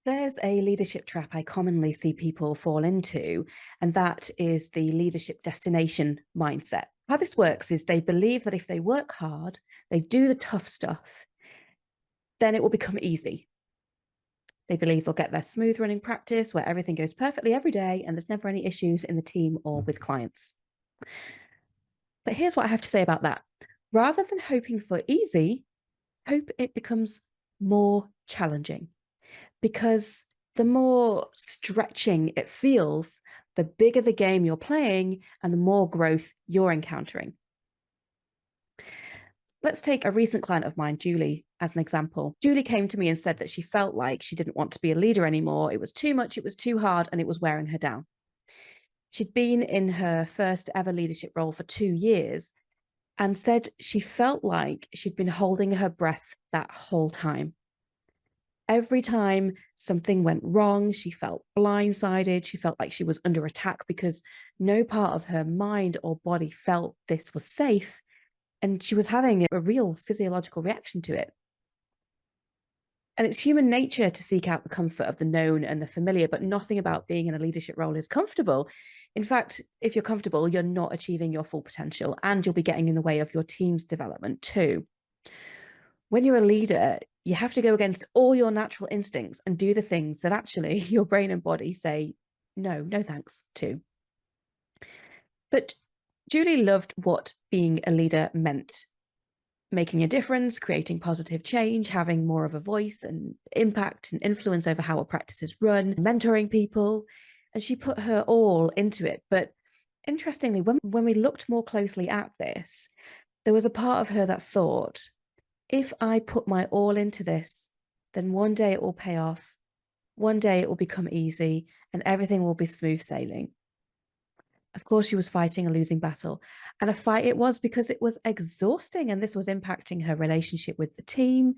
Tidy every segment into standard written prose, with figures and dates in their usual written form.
There's a leadership trap I commonly see people fall into, and that is the leadership destination mindset. How this works is they believe that if they work hard, they do the tough stuff, then it will become easy. They believe they'll get their smooth running practice where everything goes perfectly every day and there's never any issues in the team or with clients. But here's what I have to say about that. Rather than hoping for easy, hope it becomes more challenging. Because the more stretching it feels, the bigger the game you're playing and the more growth you're encountering. Let's take a recent client of mine, Julie, as an example. Julie came to me and said that she felt like she didn't want to be a leader anymore. It was too much, it was too hard, and it was wearing her down. She'd been in her first ever leadership role for 2 years and said she felt like she'd been holding her breath that whole time. Every time something went wrong, she felt blindsided. She felt like she was under attack because no part of her mind or body felt this was safe. And she was having a real physiological reaction to it. And it's human nature to seek out the comfort of the known and the familiar, but nothing about being in a leadership role is comfortable. In fact, if you're comfortable, you're not achieving your full potential and you'll be getting in the way of your team's development too. When you're a leader, you have to go against all your natural instincts and do the things that actually your brain and body say, no thanks to. But Julie loved what being a leader meant. Making a difference, creating positive change, having more of a voice and impact and influence over how a practice is run, mentoring people. And she put her all into it. But interestingly, when we looked more closely at this, there was a part of her that thought, if I put my all into this, then one day it will pay off. One day it will become easy and everything will be smooth sailing. Of course, she was fighting a losing battle, and a fight it was because it was exhausting, and this was impacting her relationship with the team,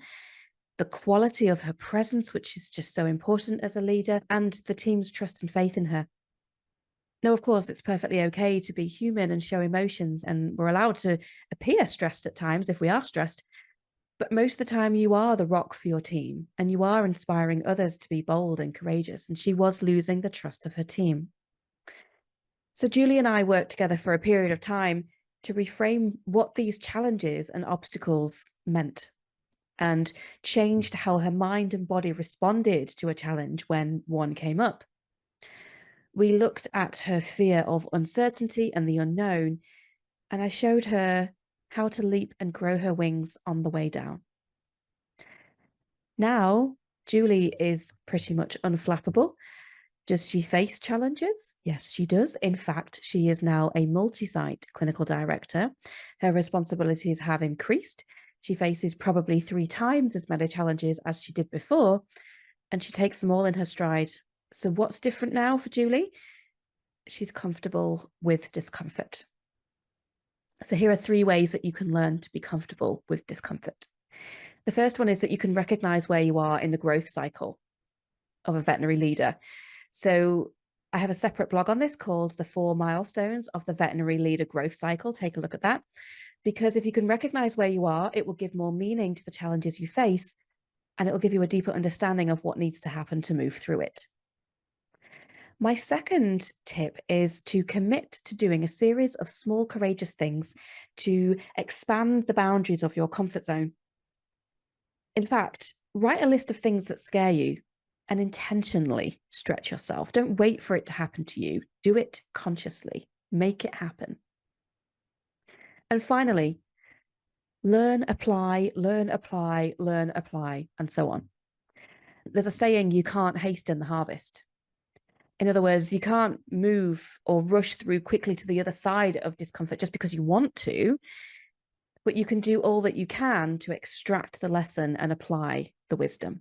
the quality of her presence, which is just so important as a leader, and the team's trust and faith in her. Now, of course, it's perfectly okay to be human and show emotions, and we're allowed to appear stressed at times if we are stressed. But most of the time, you are the rock for your team, and you are inspiring others to be bold and courageous, and she was losing the trust of her team. So Julie and I worked together for a period of time to reframe what these challenges and obstacles meant and changed how her mind and body responded to a challenge when one came up. We looked at her fear of uncertainty and the unknown, and I showed her how to leap and grow her wings on the way down. Now, Julie is pretty much unflappable. Does she face challenges? Yes, she does. In fact, she is now a multi-site clinical director. Her responsibilities have increased. She faces probably 3 times as many challenges as she did before, and she takes them all in her stride. So what's different now for Julie? She's comfortable with discomfort. So here are 3 ways that you can learn to be comfortable with discomfort. The first one is that you can recognize where you are in the growth cycle of a veterinary leader. So I have a separate blog on this called The 4 Milestones of the Veterinary Leader Growth Cycle. Take a look at that. Because if you can recognize where you are, it will give more meaning to the challenges you face, and it will give you a deeper understanding of what needs to happen to move through it. My second tip is to commit to doing a series of small, courageous things to expand the boundaries of your comfort zone. In fact, write a list of things that scare you and intentionally stretch yourself. Don't wait for it to happen to you. Do it consciously. Make it happen. And finally, learn, apply, learn, apply, learn, apply, and so on. There's a saying, you can't hasten the harvest. In other words, you can't move or rush through quickly to the other side of discomfort just because you want to, but you can do all that you can to extract the lesson and apply the wisdom.